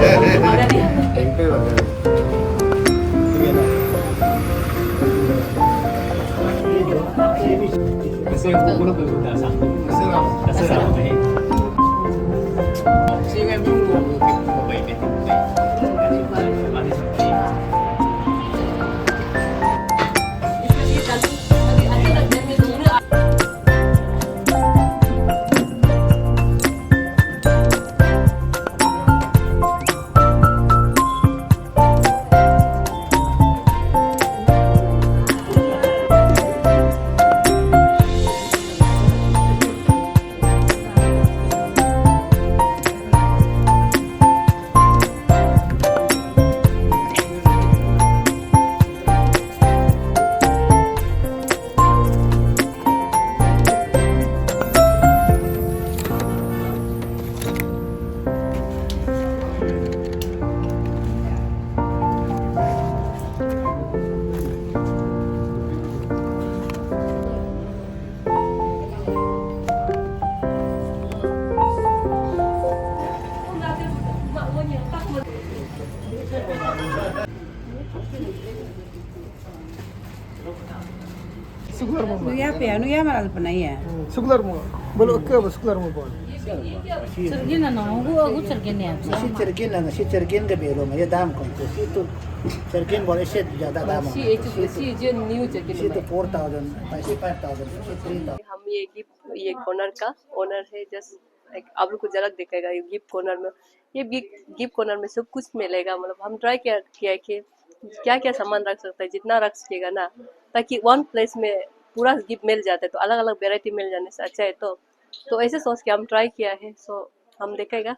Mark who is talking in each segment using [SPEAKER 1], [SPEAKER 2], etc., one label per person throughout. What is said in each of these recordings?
[SPEAKER 1] Kasi yung kukulo ko yung dasa. Dasarap na eh. Kasi yung yung mabait eh. Mali sa pati.
[SPEAKER 2] Suklar mo ba?
[SPEAKER 3] Nuya maral pa na iya.
[SPEAKER 2] Suklar mo. Balo ka ba suklar mo ba?
[SPEAKER 3] Sergin na no, aku sergin ya.
[SPEAKER 4] Si Cerkin ना si Cerkin के बेलो में ये दाम कम तो सी तो Cerkin बोले से ज्यादा दाम है
[SPEAKER 5] सी जो न्यू जगह
[SPEAKER 4] सी तो 4000 सी 5000 सी 3000
[SPEAKER 5] हम ये गिफ्ट ये कॉर्नर का ओनर है जस्ट लाइक आप लोग को झलक दिखेगा ये गिफ्ट कॉर्नर में ये गिफ्ट कॉर्नर में सब कुछ मिलेगा मतलब हम ट्राई किया कि क्या क्या सामान रख सकते हैं जितना रख सकेगा ना ताकि वन प्लेस में पूरा गिफ्ट मिल जाता है तो अलग अलग वेराइटी मिल जाने से अच्छा है तो ऐसे सोच के हम ट्राई किया है सो हम देखेगा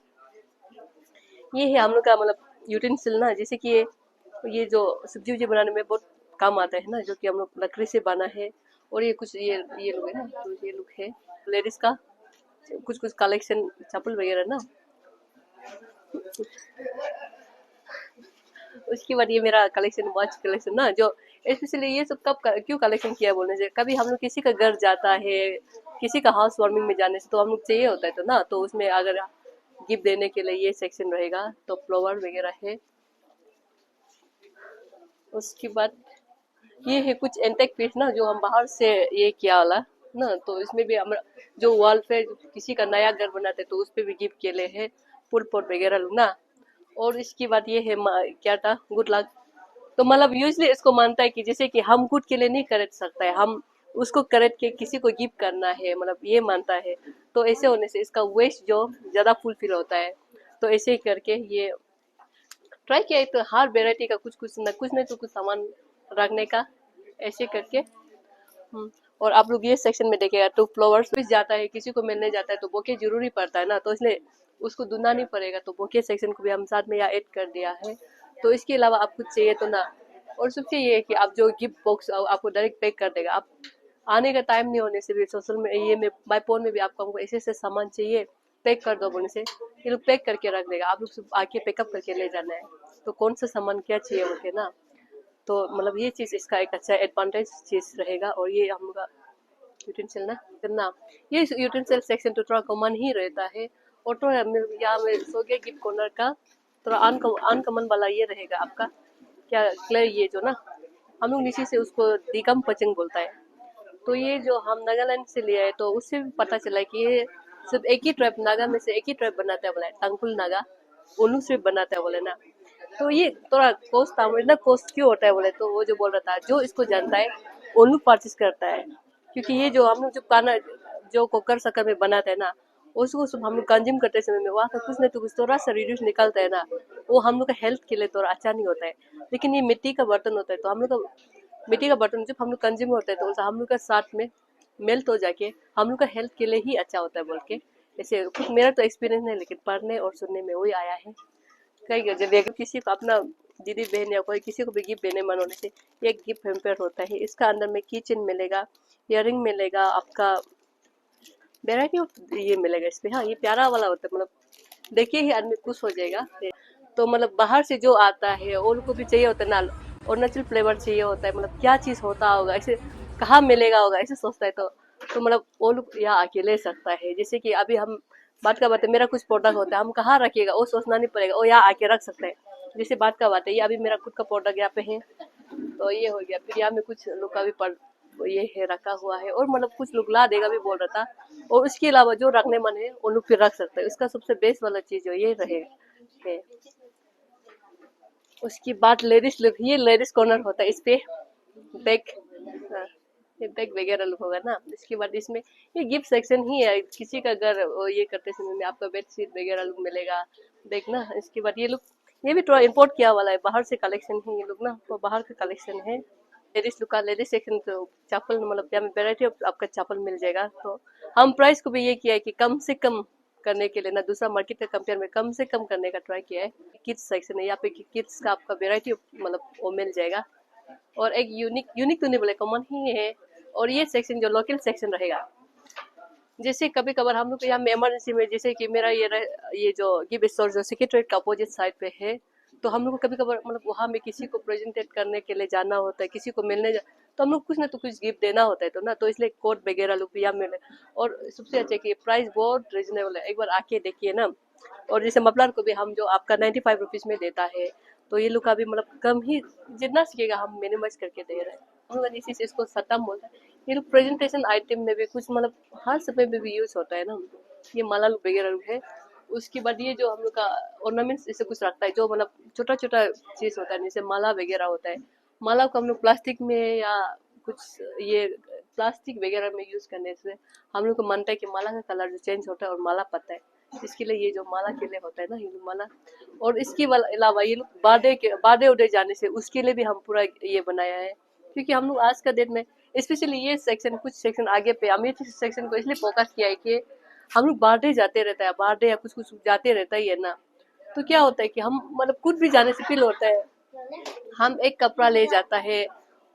[SPEAKER 5] ये है हम लोग का मतलब यूटेंसिल ना जैसे कि ये जो सब्जी वब्जी बनाने में बहुत काम आता है ना जो कि हम लोग लकड़ी से बना है और ये कुछ ये लोग है ना तो ये लोग है लेडीज का कुछ कुछ कलेक्शन चप्पल वगैरह ना उसके बाद ये मेरा कलेक्शन वॉच कलेक्शन ना जो स्पेशली ये सब क्यों कलेक्शन किया बोलने से कभी हम लोग किसी का घर जाता है किसी का हाउस वार्मिंग में जाने से तो हम लोग चाहिए होता है तो ना तो उसमें अगर गिफ्ट देने के लिए ये सेक्शन रहेगा तो फ्लावर वगैरह है उसके बाद ये है कुछ एंटेक पीस ना जो हम बाहर से ये किया वाला ना तो इसमें भी हम जो वॉल पे किसी का नया घर बनाते तो उस पे भी गिफ्ट के लिए है फुल पॉट वगैरह लोग ना और इसके बाद ये है क्या था गुड लक तो मतलब यूजली इसको मानता है कि जैसे कि हम गुड के लिए नहीं कर सकता है हम उसको खरीद के किसी को गिफ्ट करना है मतलब ये मानता है तो ऐसे होने से इसका वेस्ट जो ज़्यादा फुलफिल होता है तो ऐसे ही करके ये ट्राई किया है तो हर वेराइटी का कुछ नहीं तो कुछ सामान रखने का ऐसे करके और आप लोग ये सेक्शन में देखेगा तो फ्लावर्स भी जाता है किसी को मिलने जाता है तो बोके जरूरी पड़ता है ना तो इसलिए उसको ढूंढना नहीं पड़ेगा तो बोके सेक्शन को भी हम साथ में यहाँ ऐड कर दिया है तो इसके अलावा आप कुछ चाहिए तो ना और सबसे ये है कि आप जो गिफ्ट बॉक्स आपको डायरेक्ट पैक कर देगा आप आने का टाइम नहीं होने से भी सोशल में ये में बाय फोन में भी आपको हमको ऐसे सामान चाहिए पैक कर दो बोलने से ये लोग पैक करके रख देगा आप लोग सब आके पिकअप करके ले जाना है तो कौन सा सामान क्या चाहिए बोलते ना तो मतलब ये चीज़ इसका एक अच्छा एडवांटेज चीज़ रहेगा और ये हम लोग का यूटेंसिल ना ये यूटेंसिल सेक्शन तो थोड़ा कॉमन ही रहता है और तो यहाँ में सोगे गिफ्ट कॉर्नर का थोड़ा अनकॉमन वाला ये रहेगा आपका क्या क्ले ये जो ना हम लोग नीचे से उसको दिगम पचंग बोलता है तो ये जो हम नागालैंड से लिया है तो उससे भी पता चला है कि ये सिर्फ एक ही ट्राइब नागा में से एक ही ट्राइब बनाता है बोला है तंगकुल नागा उन्हीं से बनाता है बोले ना तो ये थोड़ा कॉस्ट था इतना कॉस्ट क्यों होता है बोले तो वो जो बोल रहा था जो इसको जानता है उन्हीं परचेस करता है क्योंकि ये जो हम लोग जो खाना जो कुकर शक्कर में बनाते हैं ना उसको सब हम लोग कंज्यूम करते समय में वहाँ का कुछ नहीं तो कुछ थोड़ा सा रिड्यूस निकलता है ना वो हम लोग का हेल्थ के लिए थोड़ा अच्छा नहीं होता है लेकिन ये मिट्टी का बर्तन होता है तो हम लोग का मिट्टी का बर्तन जब हम लोग कंज्यूम होता है तो उनसे हम लोग का साथ में मेल्ट हो जाके हम लोग का हेल्थ के लिए ही अच्छा होता है बोल के ऐसे कुछ मेरा तो एक्सपीरियंस नहीं लेकिन पढ़ने और सुनने में वही आया है कई जब अगर किसी को अपना दीदी बहन या कोई किसी को भी गिफ्ट देने मन होने से एक गिफ्ट हेम्पर होता है इसका अंदर में किचन मिलेगा इयरिंग मिलेगा आपका वेराइटी ऑफ ये मिलेगा इसमें हाँ ये प्यारा वाला होता है मतलब देखिए ही आदमी खुश हो जाएगा तो मतलब बाहर से जो आता है उनको भी चाहिए होता है ना अरुणाचल फ्लेवर चाहिए होता है मतलब क्या चीज़ होता होगा ऐसे कहाँ मिलेगा होगा ऐसे सोचता है तो मतलब वो लोग यहाँ आके ले सकता है जैसे कि अभी हम बात का बात है, मेरा कुछ प्रोडक्ट होता है, हम कहाँ रखिएगा वो सोचना नहीं पड़ेगा, वो यहाँ आके रख सकते हैं। जैसे बात का बात है, ये अभी मेरा खुद का प्रोडक्ट यहाँ पे है, तो ये हो गया। फिर यहाँ में कुछ लोग का भी ये है रखा हुआ है, और मतलब कुछ लोग ला देगा भी बोल रहा था। और उसके अलावा जो रखने मन है वो लोग फिर रख सकते हैं। उसका सबसे बेस्ट वाला चीज जो ये रहे है। उसकी बात लेडीज लोग, ये लेडीज कॉर्नर होता है, इस पे बैग, ये बैग वगैरह लोग होगा ना। इसके बाद इसमें ये गिफ्ट सेक्शन ही है, किसी का घर ये करते समय में आपका बेडशीट वगैरह लोग मिलेगा, बैग ना। इसके बाद ये लोग, ये भी थोड़ा इम्पोर्ट किया वाला है, बाहर से कलेक्शन है ये लोग ना, तो बाहर का कलेक्शन है। लेडीज लुक का लेडीज सेक्शन, तो चप्पल मतलब यहाँ में वेराइटी ऑफ आपका चप्पल मिल जाएगा। तो हम प्राइस को भी ये किया है कि कम से कम करने के लिए ना, दूसरा मार्केट के कंपेयर में कम से कम करने का ट्राई किया है। किड्स सेक्शन है यहाँ पे, किड्स का आपका वेराइटी मतलब वो मिल जाएगा। और एक यूनिक तो नहीं बोले, कॉमन ही है। और ये सेक्शन जो लोकल सेक्शन रहेगा, जैसे कभी कभार हम लोग यहाँ में इमरजेंसी में, जैसे कि मेरा ये जो गिफ्ट स्टोर जो सेक्रेटरीट का अपोजिट साइड पे है, तो हम लोग को कभी कभार मतलब वहाँ में किसी को प्रेजेंटेट करने के लिए जाना होता है, किसी को मिलने तो हम लोग कुछ ना तो कुछ गिफ्ट देना होता है, तो ना, तो इसलिए कोट वगैरह लोग भी यहाँ मिले। और सबसे अच्छा कि प्राइस बहुत रिजनेबल है, एक बार आके देखिए ना। और जैसे मफलर को भी हम जो आपका 95 रुपीज़ में देता है, तो ये लोग का भी मतलब कम ही, जितना सीखेगा हम मिनिमाइज करके दे रहे हैं। हम लोग इसी से इसको सतम बोलते हैं। ये लोग प्रेजेंटेशन आइटम में भी कुछ मतलब हर समय में भी यूज होता है ना। ये माला लोग वगैरह लोग है। उसके बाद ये जो हम लोग का ऑर्नामेंट्स जैसे कुछ रखता है, जो मतलब छोटा छोटा चीज होता है, जैसे माला वगैरह होता है। माला को हम लोग प्लास्टिक में या कुछ ये प्लास्टिक वगैरह में यूज करने से हम लोग को मानता है कि माला का कलर जो चेंज होता है और माला पता है, इसके लिए ये जो माला के लिए होता है ना, ये माला। और इसके अलावा ये लोग बर्थडे उड़े जाने से उसके लिए भी हम पूरा ये बनाया है, क्योंकि हम लोग आज का डेट में स्पेशली ये सेक्शन, कुछ सेक्शन आगे पे अमेठी सेक्शन को इसलिए फोकस किया है कि हम लोग बर्थडे जाते रहता है, बर्थडे या कुछ कुछ जाते रहता ही है ना। तो क्या होता है कि हम मतलब कुछ भी जाने से फील होता है, हम एक कपड़ा ले जाता है,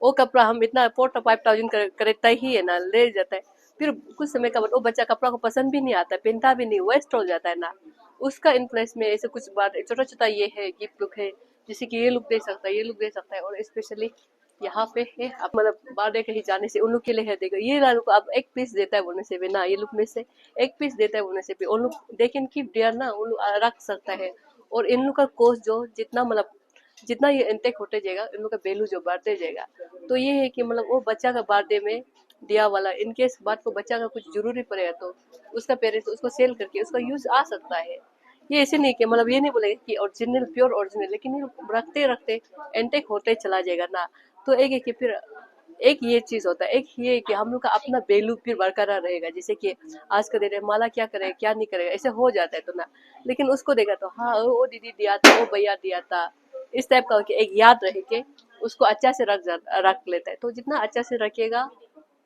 [SPEAKER 5] वो कपड़ा हम इतना 4 to 5,000 करता ही है ना, ले जाता है। फिर कुछ समय का बाद वो बच्चा कपड़ा को पसंद भी नहीं आता, पहनता भी नहीं, वेस्ट हो जाता है ना। उसका इन्फ्लुएंस में ऐसे कुछ बात छोटा छोटा ये है, गिफ्ट लुक है, जैसे कि ये लुक दे सकता है, ये लुक दे सकता है। और स्पेशली यहाँ पे है आप मतलब बर्थडे कहीं जाने से उन लोग के लिए है, देखो ये लोग अब एक पीस देता है बोलने से भी ना, ये लोग में से एक पीस देता है बोलने से भी उन लोग दे कैन कीप देयर ना, उन लोग रख सकता है। और इन लोग का कोस्ट जो जितना मतलब जितना ये इंटेक होते जाएगा, इन लोग का वैल्यू जो बढ़ते जाएगा। तो ये है कि मतलब वो बच्चा का बर्थडे में दिया वाला, इनकेस बात को बच्चा का कुछ जरूरी पड़ेगा तो उसका पेरेंट्स उसको सेल करके उसका यूज आ सकता है। ये ऐसे नहीं कि मतलब ये नहीं बोलेगा कि ओरिजिनल प्योर ओरिजिनल, लेकिन ये रखते रखते एंटेक होते चला जाएगा ना। तो एक है कि फिर एक ये चीज होता है, एक ये कि हम लोग का अपना वैल्यू फिर बरकरार रहेगा। जैसे कि आज का दिन माला क्या करेगा क्या नहीं करेगा ऐसे हो जाता है तो ना, लेकिन उसको देखा तो हाँ वो दीदी दिया था, वो भैया दिया था, इस टाइप का एक याद रह के उसको अच्छा से रख लेता है। तो जितना अच्छा से रखेगा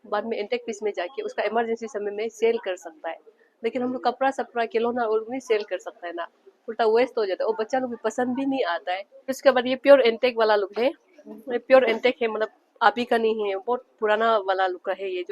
[SPEAKER 5] बाद में इंटेक पीस में जाके उसका इमरजेंसी समय में सेल कर सकता है। लेकिन हम लोग कपड़ा सपड़ा खिलौना और नहीं सेल कर सकता है ना, उल्टा वेस्ट हो जाता है, वो बच्चा लोग भी पसंद भी नहीं आता है। उसके बाद ये प्योर इंटेक वाला लुक है, प्योर इंटेक है, मतलब आप ही का नहीं है, बहुत पुराना वाला लुक का है। ये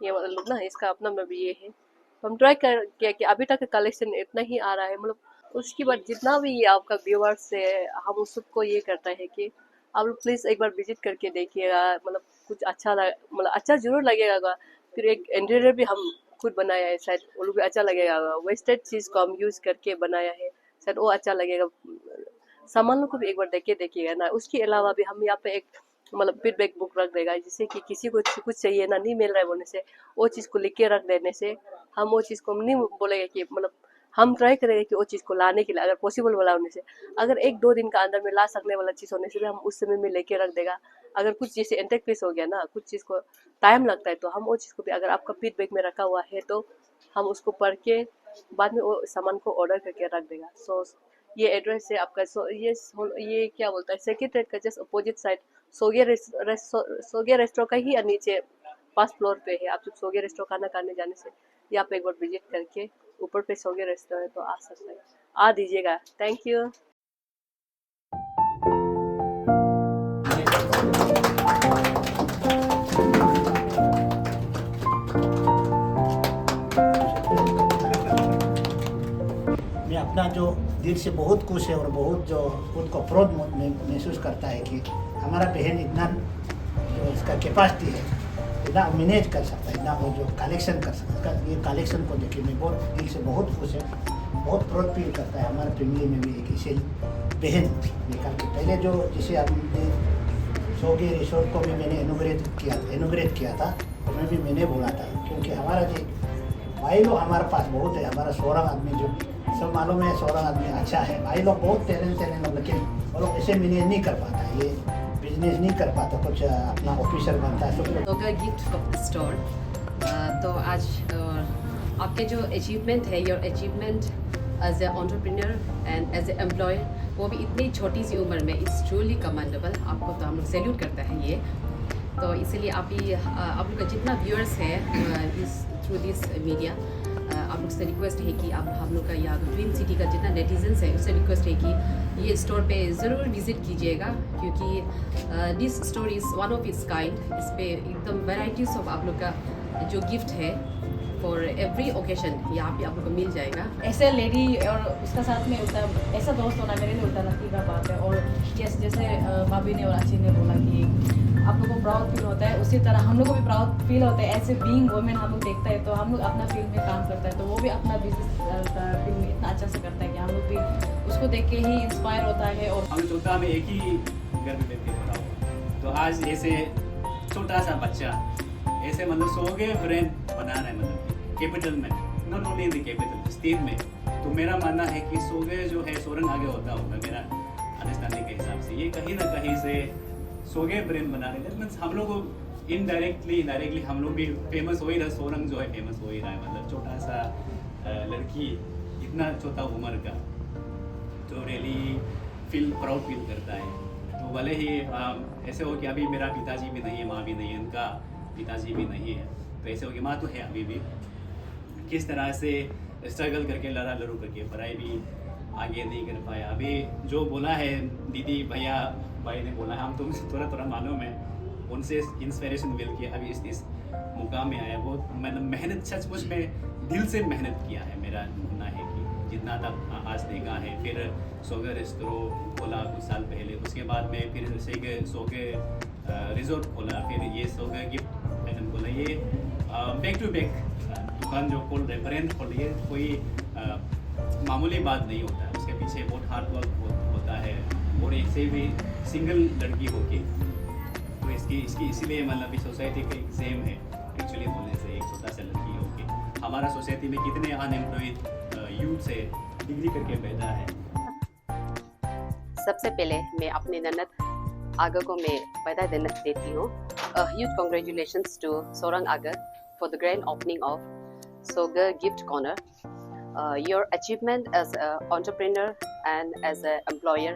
[SPEAKER 5] वाला लुक ना, इसका अपना में भी ये है। तो हम ट्राई कर किया कि अभी तक कलेक्शन इतना ही आ रहा है, मतलब उसके बाद जितना भी ये आपका व्यूअर्स है, हम सबको ये करता है कि आप लोग प्लीज एक बार विजिट करके देखिएगा, मतलब कुछ अच्छा मतलब अच्छा जरूर लगेगा। फिर एक इंटीरियर भी हम खुद बनाया है, शायद वो लोग भी अच्छा लगेगा। वेस्टेड चीज को हम यूज करके बनाया है, शायद वो अच्छा लगेगा। सामान को भी एक बार देख के देखिएगा ना। उसके अलावा भी हम यहाँ पे एक मतलब फीडबैक बुक रख देगा, जिससे कि किसी को कुछ चाहिए ना, नहीं मिल रहा है बोलने से वो चीज़ को लिख के रख देने से हम वो चीज़ को नहीं बोलेगा कि मतलब हम ट्राई करेंगे कि वो चीज़ को लाने के लिए, अगर पॉसिबल वाला होने से, अगर 1-2 दिन का अंदर में ला सकने वाला चीज़ होने से भी हम उस समय में लेके रख देगा। अगर कुछ जैसे इंटेक पीस हो गया ना, कुछ चीज़ को टाइम लगता है तो हम वो चीज़ को भी अगर आपका फीडबैक में रखा हुआ है तो हम उसको पढ़ के बाद में वो सामान को ऑर्डर करके रख देगा। सो ये एड्रेस है आपका, ये क्या बोलता है, सेक्रेटरीट का जस्ट अपोजिट साइड सोगे रेस्टोरेंट का ही नीचे 5 फ्लोर पे है। आप जब सोगे रेस्टोरेंट खाना खाने जाने से यहाँ पे एक बार विजिट करके ऊपर पे सोगे रेस्टोरेंट तो आ सकते हैं, आ दीजिएगा। Thank you.
[SPEAKER 4] मैं अपना जो दिल से बहुत खुश है और बहुत जो खुद को प्राउड महसूस करता है कि हमारा बहन इतना जो इसका कैपेसिटी है, इतना मैनेज कर सकता है, इतना वो जो कलेक्शन कर सकता है, ये कलेक्शन को देखिए मैं बहुत दिल से बहुत खुश है, बहुत प्राउड फील करता है। हमारे फैमिली में भी एक ऐसे बहन निकाल के पहले जो जिसे हमने सोगे रिसोर्ट को भी मैंने इनोग्रेट किया था, उसमें भी मैंने बोला था, क्योंकि हमारा जो भाई लोग हमारे पास बहुत है, हमारा 16 आदमी जो सब मालूम है 16 आदमी अच्छा है, भाई लोग बहुत टैलेंट लोग, लेकिन वो लोग ऐसे मैनेज नहीं कर पाता, ये बिजनेस नहीं कर पाता, कुछ अपना ऑफिसर बनता है सब।
[SPEAKER 6] सोगा गिफ्ट स्टोर। तो आज आपके जो अचीवमेंट है, your achievement as a entrepreneur and as a employer, वो भी इतनी छोटी सी उम्र में, इट्स ट्रूली कमेंडेबल। आपको तो हम लोग सैल्यूट करते हैं ये। तो इसीलिए आप लोग का जितना व्यूअर्स है इस थ्रू दिस मीडिया, आप लोग से रिक्वेस्ट है कि आप हम लोग का यहाँ ट्विन सिटी का जितना नेटिजन्स है उससे रिक्वेस्ट है कि ये स्टोर पे ज़रूर विज़िट कीजिएगा, क्योंकि this store is one of its kind. इस पे एकदम वेराइटीज़ ऑफ आप लोग का जो गिफ्ट है फॉर एवरी ओकेजन यहाँ पे आप लोग को मिल जाएगा।
[SPEAKER 3] ऐसे लेडी और उसका साथ में होता है, ऐसा दोस्त होना मेरे लिए होता नक्की का बात है। और जैसे भाभी ने और अच्छी ने बोला कि आप लोगों को प्राउड फील होता है, उसी तरह हम लोग को भी प्राउड फील होता है। ऐसे बीइंग वुमेन हम लोग देखता है तो हम लोग अपना फील्ड में काम करता है, तो वो भी अपना बिजनेस फील्ड में इतना अच्छा से करता है कि हम लोग भी उसको देख के ही इंस्पायर होता है। और
[SPEAKER 1] हम चौथा में एक ही घर में बैठ के पढ़ा हुआ, तो आज ऐसे छोटा सा बच्चा ऐसे मतलब सोगे ब्रेन बना रहा है, मतलब कैपिटल में, not only in the capital state में। तो मेरा मानना है कि सोगे जो है सोरंग आगे होता होगा मेरा अंडरस्टैंडिंग के हिसाब से, ये कहीं ना कहीं से सोगे ब्रेन बना रहे हैं। मीन्स हम लोग को इनडायरेक्टली हम लोग भी फेमस हो ही रहा, सोरंग जो है फेमस हो ही रहा है। मतलब छोटा सा लड़की इतना छोटा उम्र का जो रियली प्राउड फील करता है। तो भले ही ऐसे हो कि अभी मेरा पिताजी भी नहीं है, माँ भी नहीं है, उनका पिताजी भी नहीं है, तो ऐसे हो कि माँ तो है अभी भी, किस तरह से स्ट्रगल करके लड़ू करके पढ़ाई भी आगे नहीं कर पाया। अभी जो बोला है दीदी भैया भाई ने बोला है, हम तो थोड़ा मालूम है, उनसे इंस्पिरेशन मिल के अभी इस मुकाम में आया। बहुत मैंने मेहनत सचमुच में दिल से मेहनत किया है। मेरा मानना है कि जितना तक आज देखा है, फिर सोगे रेस्टोरो खोला कुछ साल पहले, उसके बाद में फिर सोगे रिजोर्ट खोला, फिर ये सोगे गिफ्ट आइटम खोला, ये बैक टू बैक दुकान जो खोल रहे, ब्रांड खोल रही है, कोई मामूली बात नहीं होता है, उसके पीछे बहुत हार्ड वर्क होता है। और एक से भी सिंगल लड़की होके, तो इसकी इसीलिए मतलब सोसाइटी का एक सेम है एक्चुअली बोलने से, एक छोटा सा लड़की होके। हमारा सोसाइटी में कितने अनएम्प्लॉयड यूथ से डिग्री करके बैठा है।
[SPEAKER 6] सबसे पहले मैं अपने ननद आगर को मैं बधाई देती हूँ। ह्यूज कॉन्ग्रेचुलेशंस टू सोरंग आगर for the grand opening of Soga Gift Corner. Your achievement as an entrepreneur and as an employer,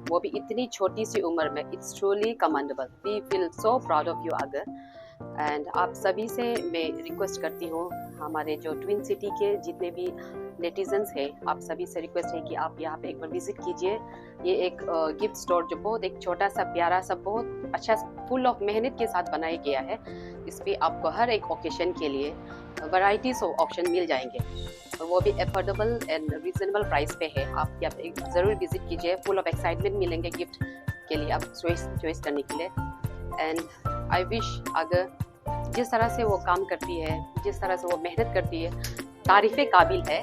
[SPEAKER 6] वो भी इतनी छोटी सी उम्र में, it's truly commendable. We feel so proud of you, Agar. And आप सभी से मैं रिक्वेस्ट करती हूँ, हमारे जो ट्विन सिटी के जितने भी नेटिजन्स हैं, आप सभी से रिक्वेस्ट है कि आप यहाँ पे एक बार विजिट कीजिए। ये एक गिफ्ट स्टोर जो बहुत एक छोटा सा प्यारा सा बहुत अच्छा फुल ऑफ मेहनत के साथ बनाया गया है। इस पर आपको हर एक ओकेशन के लिए वैराइटीज ऑफ ऑप्शन मिल जाएंगे, और वो भी अफोर्डेबल एंड रीजनेबल प्राइस पे है। आप यहाँ पे ज़रूर विजिट कीजिए, फुल ऑफ एक्साइटमेंट मिलेंगे गिफ्ट के लिए, आप चॉइस करने के लिए। एंड आई विश अगर जिस तरह से वो काम करती है, जिस तरह से वो मेहनत करती है, तारीफ़े काबिल है,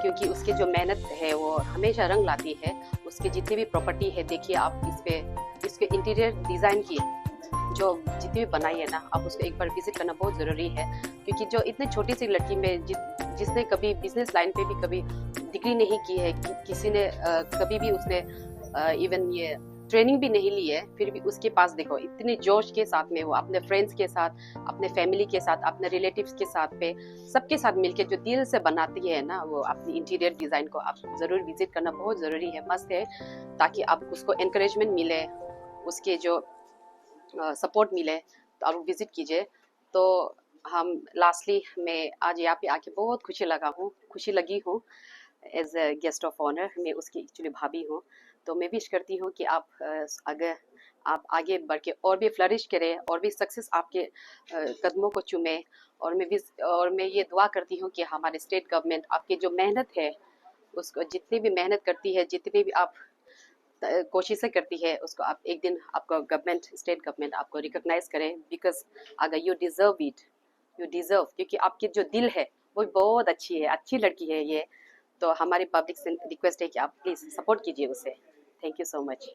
[SPEAKER 6] क्योंकि उसकी जो मेहनत है वो हमेशा रंग लाती है। उसकी जितनी भी प्रॉपर्टी है, देखिए आप इसके इंटीरियर डिज़ाइन की जो जितनी भी बनाई है ना, आप उसको एक बार विजिट करना बहुत ज़रूरी है। क्योंकि जो इतनी छोटी सी लड़की में जिसने कभी बिजनेस लाइन पे भी कभी डिग्री नहीं की है, किसी ने कभी भी उसने इवन ये ट्रेनिंग भी नहीं ली है, फिर भी उसके पास देखो इतने जोश के साथ में वो अपने फ्रेंड्स के साथ, अपने फैमिली के साथ, अपने रिलेटिव्स के साथ पे सबके साथ मिलके जो दिल से बनाती है ना, वो अपनी इंटीरियर डिज़ाइन को आप ज़रूर विजिट करना बहुत ज़रूरी है, मस्त है, ताकि आप उसको एनकरेजमेंट मिले, उसके जो सपोर्ट मिले, तो आप विजिट कीजिए। तो हम लास्टली मैं आज यहाँ पे आके बहुत खुशी लगी हूँ as a guest of honour. मैं उसकी एक्चुअली भाभी हूँ, तो मैं विश करती हूँ कि आप अगर आप आगे बढ़ के और भी फ्लरिश करें, और भी सक्सेस आपके कदमों को चूमे। और मैं ये दुआ करती हूँ कि हमारे स्टेट गवर्नमेंट आपकी जो मेहनत है उसको, जितनी भी मेहनत करती है, जितनी भी आप कोशिशें करती है उसको आप एक दिन आपको गवर्नमेंट स्टेट गवर्नमेंट आपको रिकॉग्नाइज करें, बिकॉज अगर you deserve it, you deserve, क्योंकि आपकी जो दिल है वो बहुत अच्छी है, अच्छी लड़की है ये। तो हमारी पब्लिक से रिक्वेस्ट है कि आप प्लीज़ सपोर्ट कीजिए उसे। Thank you so much.